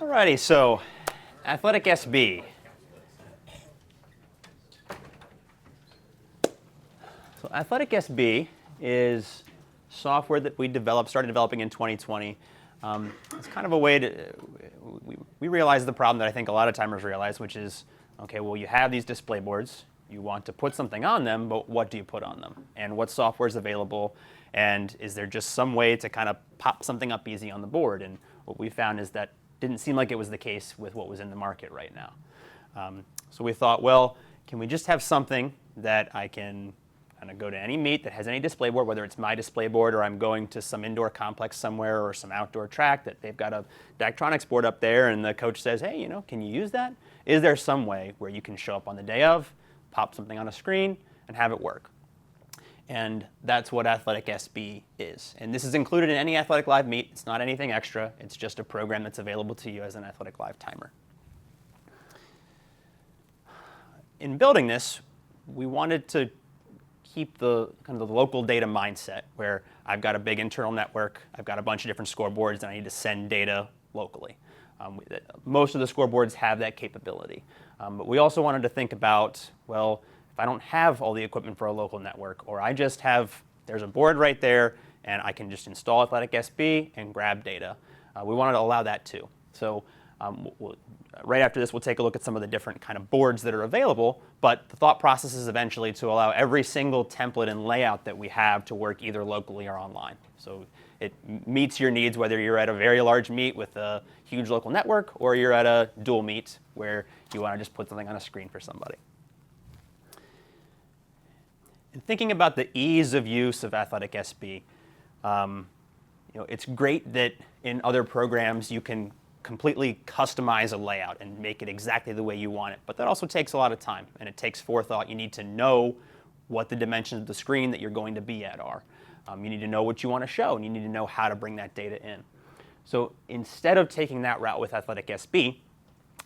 Alrighty, so AthleticSB. So AthleticSB is software that we started developing in 2020. It's kind of a way to, we realized the problem that I think a lot of timers realize, which is, okay, well, you have these display boards, you want to put something on them, but what do you put on them? And what software is available? And is there just some way to kind of pop something up easy on the board? And what we found is that didn't seem like it was the case with what was in the market right now. So we thought, well, can we just have something that I can kind of go to any meet that has any display board, whether it's my display board or I'm going to some indoor complex somewhere or some outdoor track that they've got a Daktronics board up there and the coach says, hey, you know, can you use that? Is there some way where you can show up on the day of, pop something on a screen, and have it work? And that's what AthleticSB is. And this is included in any AthleticLIVE meet. It's not anything extra. It's just a program that's available to you as an AthleticLIVE timer. In building this, we wanted to keep the kind of the local data mindset where I've got a big internal network, I've got a bunch of different scoreboards, and I need to send data locally. Most of the scoreboards have that capability. But we also wanted to think about, well, if I don't have all the equipment for a local network, or I just have, there's a board right there, and I can just install AthleticSB and grab data. We wanted to allow that too. So right after this, we'll take a look at some of the different kind of boards that are available, but the thought process is eventually to allow every single template and layout that we have to work either locally or online. So it meets your needs whether you're at a very large meet with a huge local network or you're at a dual meet where you want to just put something on a screen for somebody. And thinking about the ease of use of AthleticSB, it's great that in other programs you can completely customize a layout and make it exactly the way you want it. But that also takes a lot of time, and it takes forethought. You need to know what the dimensions of the screen that you're going to be at are. You need to know what you want to show, and you need to know how to bring that data in. So instead of taking that route with AthleticSB,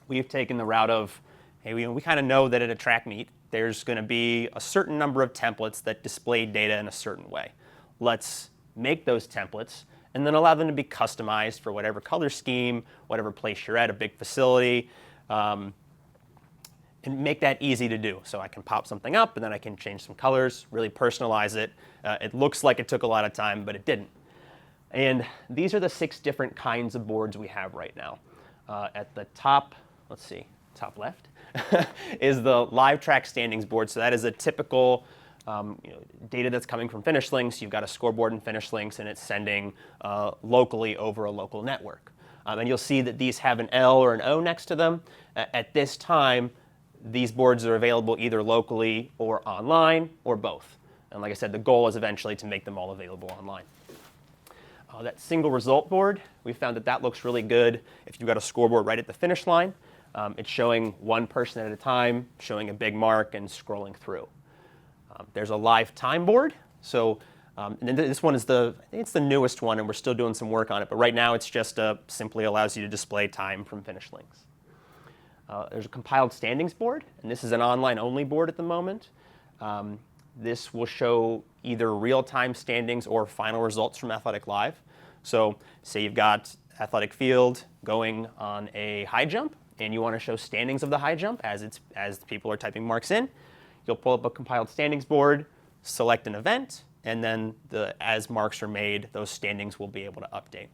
we've taken the route of, hey, we kind of know that at a track meet, there's going to be a certain number of templates that display data in a certain way. Let's make those templates and then allow them to be customized for whatever color scheme, whatever place you're at, a big facility, and make that easy to do. So I can pop something up and then I can change some colors, really personalize it. It looks like it took a lot of time, but it didn't. And these are the 6 different kinds of boards we have right now. At the top, let's see, top left, is the live track standings board. So that is a typical data that's coming from Finish Links. You've got a scoreboard in Finish Links, and it's sending locally over a local network. And you'll see that these have an L or an O next to them. At this time, these boards are available either locally or online or both. And like I said, the goal is eventually to make them all available online. That single result board, we found that looks really good if you've got a scoreboard right at the finish line. It's showing one person at a time, showing a big mark, and scrolling through. There's a live time board. So and this one is I think it's the newest one, and we're still doing some work on it. But right now, it's just simply allows you to display time from Finish Links. There's a compiled standings board, and this is an online-only board at the moment. This will show either real-time standings or final results from AthleticLIVE. So say you've got athletic field going on a high jump, and you want to show standings of the high jump as people are typing marks in. You'll pull up a compiled standings board, select an event, and then as marks are made, those standings will be able to update.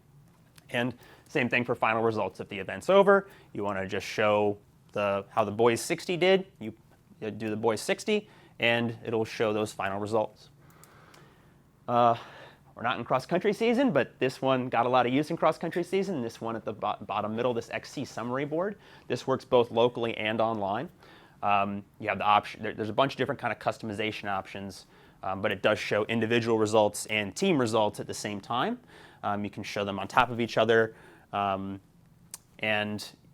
And same thing for final results. If the event's over, you want to just show how the boys 60 did. You do the boys 60, and it'll show those final results. We're not in cross-country season, but this one got a lot of use in cross-country season. This one at the bottom middle, this XC summary board, this works both locally and online. You have the option. There's a bunch of different kind of customization options, but it does show individual results and team results at the same time. You can show them on top of each other, and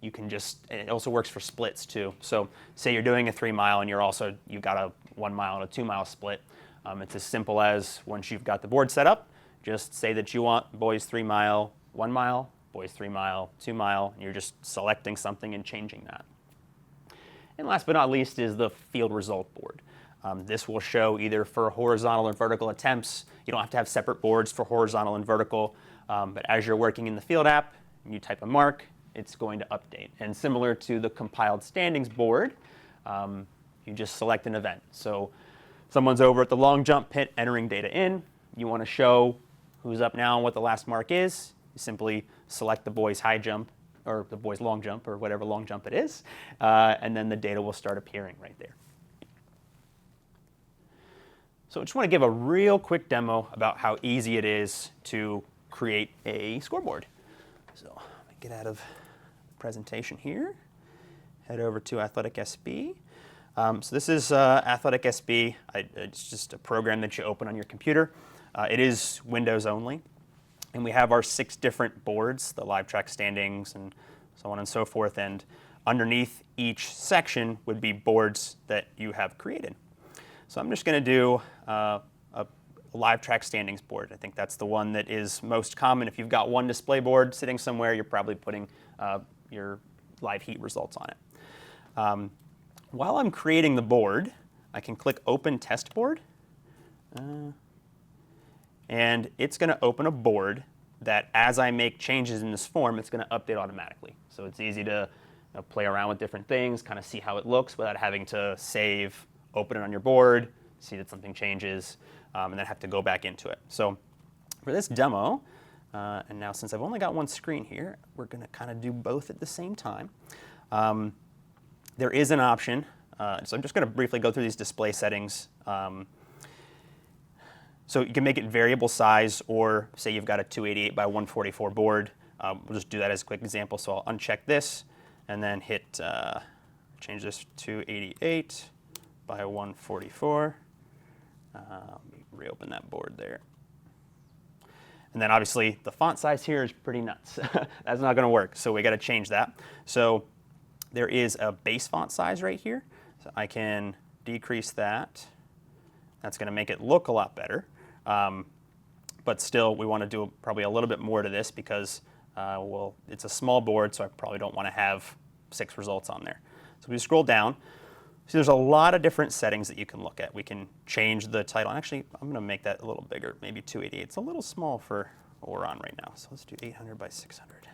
you can it also works for splits too. So say you're doing a 3-mile and you've got a 1-mile and a 2-mile split. It's as simple as once you've got the board set up, just say that you want boys 3-mile, 1 mile, boys 3-mile, 2 mile, and you're just selecting something and changing that. And last but not least is the field result board. This will show either for horizontal or vertical attempts. You don't have to have separate boards for horizontal and vertical, but as you're working in the field app, you type a mark, it's going to update. And similar to the compiled standings board, you just select an event. So someone's over at the long jump pit entering data in. You want to show who's up now and what the last mark is. You simply select the boys' high jump or the boys' long jump or whatever long jump it is, and then the data will start appearing right there. So I just want to give a real quick demo about how easy it is to create a scoreboard. So let me get out of the presentation here, head over to AthleticSB. So this is AthleticSB. It's just a program that you open on your computer. It is Windows only. And we have our 6 different boards, the live track standings and so on and so forth. And underneath each section would be boards that you have created. So I'm just going to do a live track standings board. I think that's the one that is most common. If you've got one display board sitting somewhere, you're probably putting your live heat results on it. While I'm creating the board, I can click Open Test Board. And it's going to open a board that as I make changes in this form, it's going to update automatically. So it's easy to play around with different things, kind of see how it looks without having to save, open it on your board, see that something changes, and then have to go back into it. So for this demo, and now since I've only got one screen here, we're going to kind of do both at the same time. There is an option, so I'm just going to briefly go through these display settings. So you can make it variable size, or say you've got a 288 by 144 board. We'll just do that as a quick example. So I'll uncheck this and then hit, change this to 288 by 144. Let me reopen that board there. And then obviously the font size here is pretty nuts. That's not going to work, so we got to change that. So there is a base font size right here. So I can decrease that. That's going to make it look a lot better. But still, we want to do probably a little bit more to this because, well, it's a small board, so I probably don't want to have 6 results on there. So we scroll down. So there's a lot of different settings that you can look at. We can change the title. Actually, I'm going to make that a little bigger, maybe 288. It's a little small for what we're on right now. So let's do 800 by 600.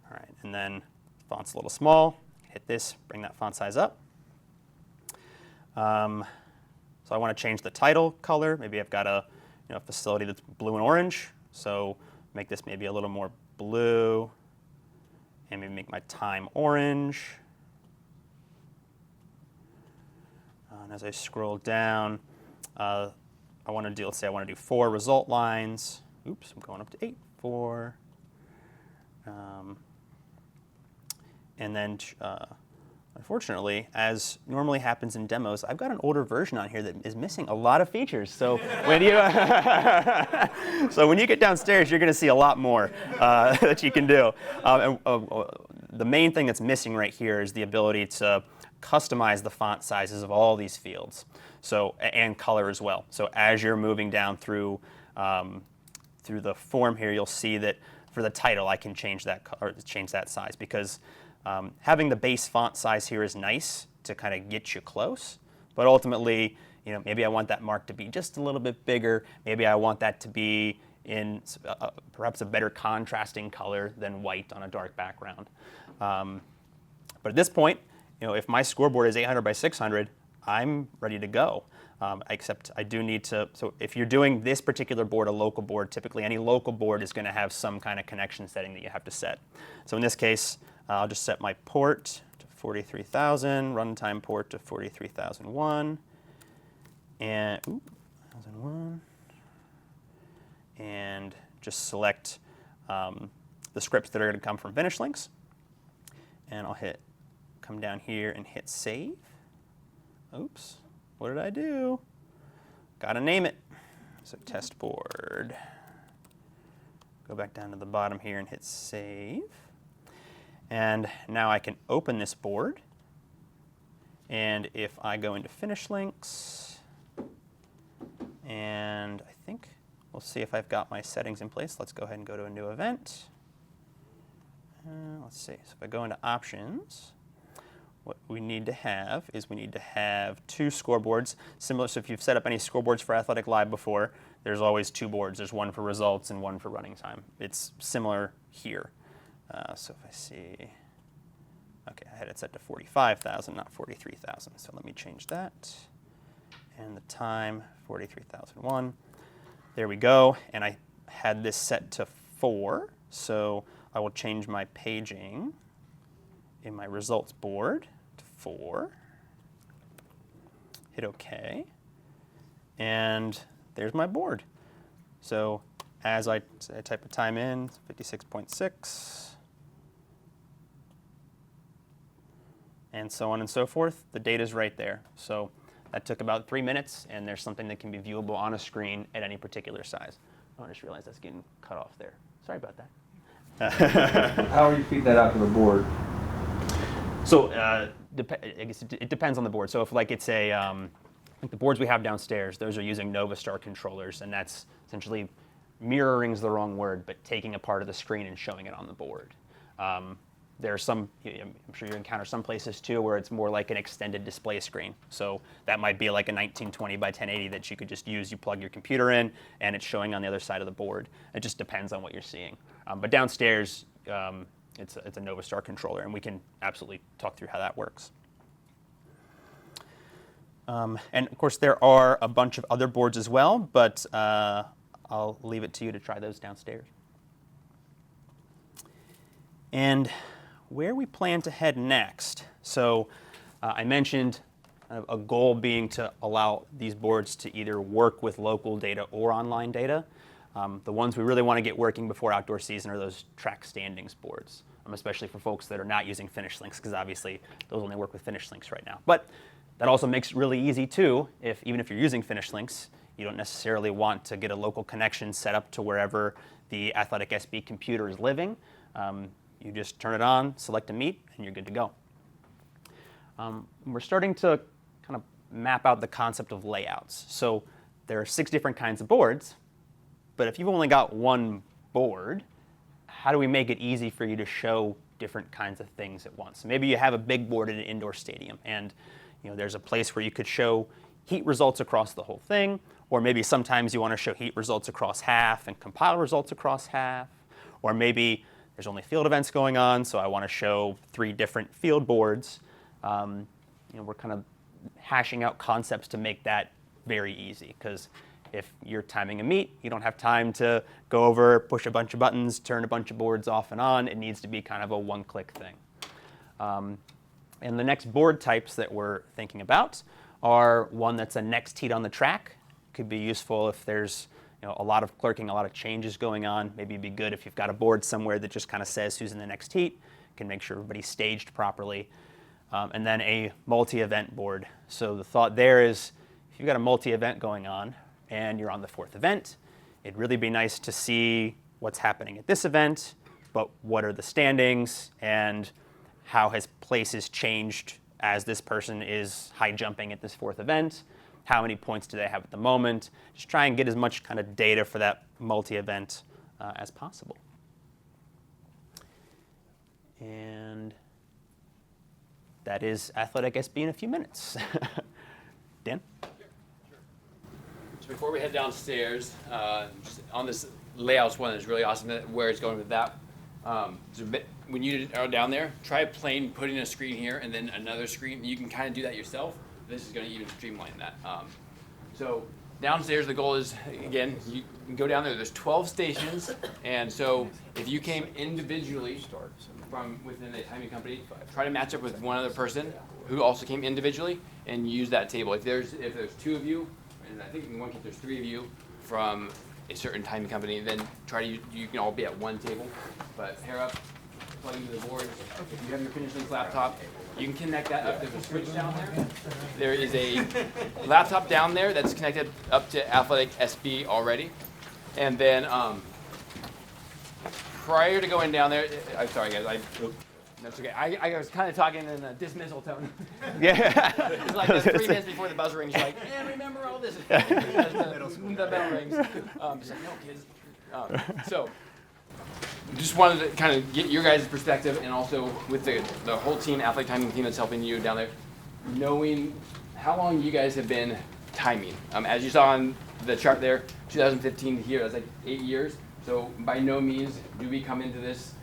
All right, and then font's a little small. Hit this, bring that font size up. So I want to change the title color. Maybe I've got a facility that's blue and orange. So make this maybe a little more blue, and maybe make my time orange. And as I scroll down, I want to do, let's say I want to do 4 result lines. Oops, I'm going up to 8, 4. And then unfortunately, as normally happens in demos, I've got an older version on here that is missing a lot of features. So when you when you get downstairs, you're going to see a lot more that you can do. The main thing that's missing right here is the ability to customize the font sizes of all these fields, so and color as well. So as you're moving down through the form here, you'll see that for the title, I can change that size because. Having the base font size here is nice to kind of get you close, but ultimately, maybe I want that mark to be just a little bit bigger. Maybe I want that to be in perhaps a better contrasting color than white on a dark background. But at this point, if my scoreboard is 800 by 600, I'm ready to go. Except I do need to, so if you're doing this particular board, a local board, typically any local board is going to have some kind of connection setting that you have to set. So in this case, I'll just set my port to 43,000, runtime port to 43,001, and 1001, and just select the scripts that are going to come from finish links, and I'll come down here and hit save. Oops, what did I do? Gotta name it. So test board. Go back down to the bottom here and hit save. And now I can open this board. And if I go into finish links, and I think we'll see if I've got my settings in place. Let's go ahead and go to a new event. Let's see. So if I go into options, what we need to have is we need to have 2 scoreboards. Similar, so if you've set up any scoreboards for AthleticLIVE before, there's always 2 boards. There's one for results and one for running time. It's similar here. So if I see, okay, I had it set to 45,000, not 43,000. So let me change that. And the time, 43,001. There we go. And I had this set to 4. So I will change my paging in my results board to 4. Hit OK. And there's my board. So as I type a time in, 56.6, and so on and so forth, the data's right there. So that took about 3 minutes, and there's something that can be viewable on a screen at any particular size. Oh, I just realized that's getting cut off there. Sorry about that. How do you feed that out to the board? So I guess it depends on the board. So if like it's a, like the boards we have downstairs, those are using Novastar controllers, and that's essentially mirroring's the wrong word, but taking a part of the screen and showing it on the board. There are some, I'm sure you encounter some places too, where it's more like an extended display screen. So that might be like a 1920 by 1080 that you could just use. You plug your computer in, and it's showing on the other side of the board. It just depends on what you're seeing. But downstairs, it's a Novastar controller, and we can absolutely talk through how that works. And of course, there are a bunch of other boards as well, but I'll leave it to you to try those downstairs. And where we plan to head next. So I mentioned a goal being to allow these boards to either work with local data or online data. The ones we really want to get working before outdoor season are those track standings boards, especially for folks that are not using finish links, because obviously those only work with finish links right now. But that also makes it really easy too, even if you're using finish links, you don't necessarily want to get a local connection set up to wherever the AthleticSB computer is living. You just turn it on, select a meet, and you're good to go. We're starting to kind of map out the concept of layouts. So there are 6 different kinds of boards, but if you've only got one board, how do we make it easy for you to show different kinds of things at once? Maybe you have a big board in an indoor stadium, and there's a place where you could show heat results across the whole thing, or maybe sometimes you want to show heat results across half and compile results across half, or maybe there's only field events going on, so I want to show 3 different field boards. We're kind of hashing out concepts to make that very easy, because if you're timing a meet, you don't have time to go over, push a bunch of buttons, turn a bunch of boards off and on. It needs to be kind of a one-click thing. And the next board types that we're thinking about are one that's a next heat on the track. Could be useful if there's a lot of clerking, a lot of changes going on. Maybe it'd be good if you've got a board somewhere that just kind of says who's in the next heat, can make sure everybody's staged properly. And then a multi-event board. So the thought there is, if you've got a multi-event going on and you're on the 4th event, it'd really be nice to see what's happening at this event, but what are the standings, and how has places changed as this person is high jumping at this 4th event. How many points do they have at the moment? Just try and get as much kind of data for that multi-event as possible. And that is AthleticSB in a few minutes. Dan? Yeah, sure. So before we head downstairs, just on this layouts one is really awesome, where it's going with that. When you are down there, try putting a screen here and then another screen. You can kind of do that yourself. This is going to even streamline that. So downstairs, the goal is, again, you can go down there. There's 12 stations, and so if you came individually from within a timing company, try to match up with one other person who also came individually and use that table. If there's 2 of you, and I think in one case there's 3 of you from a certain timing company, then you can all be at one table. But pair up, plug into the board. If you have your Finish Links laptop, you can connect that up. There's a switch down there. There is a laptop down there that's connected up to AthleticSB already. And then prior to going down there, I'm sorry guys, that's okay. I was kind of talking in a dismissal tone. Yeah. It's like 3 minutes before the buzzer rings, you're like, and remember all this. The bell rings. Just like, no kids. So just wanted to kind of get your guys' perspective, and also with the whole team, athletic timing team that's helping you down there, knowing how long you guys have been timing. As you saw on the chart there, 2015 to here, that's like 8 years. So by no means do we come into this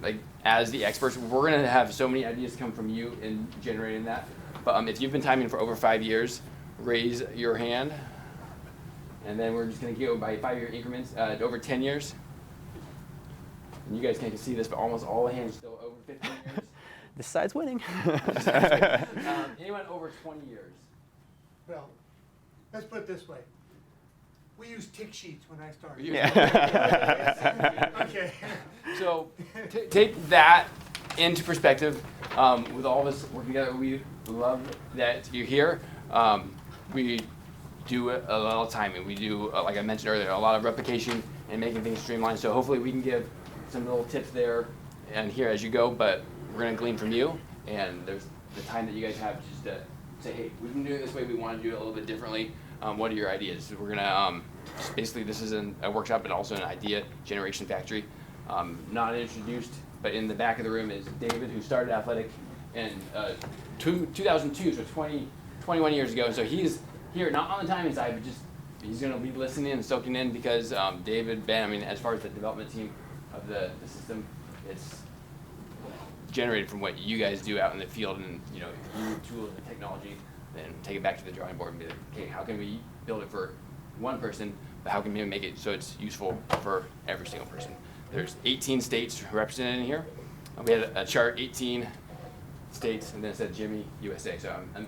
like as the experts, we're gonna have so many ideas come from you in generating that. But if you've been timing for over 5 years, raise your hand. And then we're just gonna go by 5-year increments over 10 years. And you guys can't see this, but almost all the hands still over 15 years. This side's winning. Anyone over 20 years? Well, let's put it this way. We used tick sheets when I started. Yeah. Okay. So take that into perspective. With all of us working together, we love that you're here. We do a lot of timing. We do, like I mentioned earlier, a lot of replication and making things streamlined. So hopefully we can give some little tips there and here as you go, but we're going to glean from you. And there's the time that you guys have just to say, hey, we've been doing it this way. We want to do it a little bit differently. What are your ideas? So we're going to, basically this is a workshop, but also an idea generation factory. Not introduced, but in the back of the room is David, who started Athletic in 2002, so 21 years ago. So he's here, not on the timing side, but just he's going to be listening and soaking in because David, Ben, I mean, as far as the development team of the system, it's generated from what you guys do out in the field, and you know, if you use tools and technology, then take it back to the drawing board and be like, okay, how can we build it for one person, but how can we make it so it's useful for every single person? There's 18 states represented in here. We had a chart, 18 states, and then it said Jimmy, USA. So I'm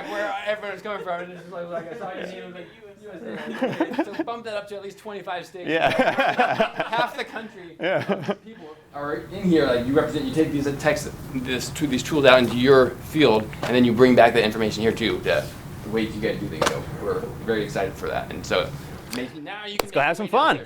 where everyone's coming from. It's just like I saw your name, like USA. So bump that up to at least 25 states. Yeah. Half the country. People are in here. Like you represent. You take these these tools out into your field, and then you bring back that information here too. The way you guys do things. So we're very excited for that. And so maybe now you can Let's go have some fun.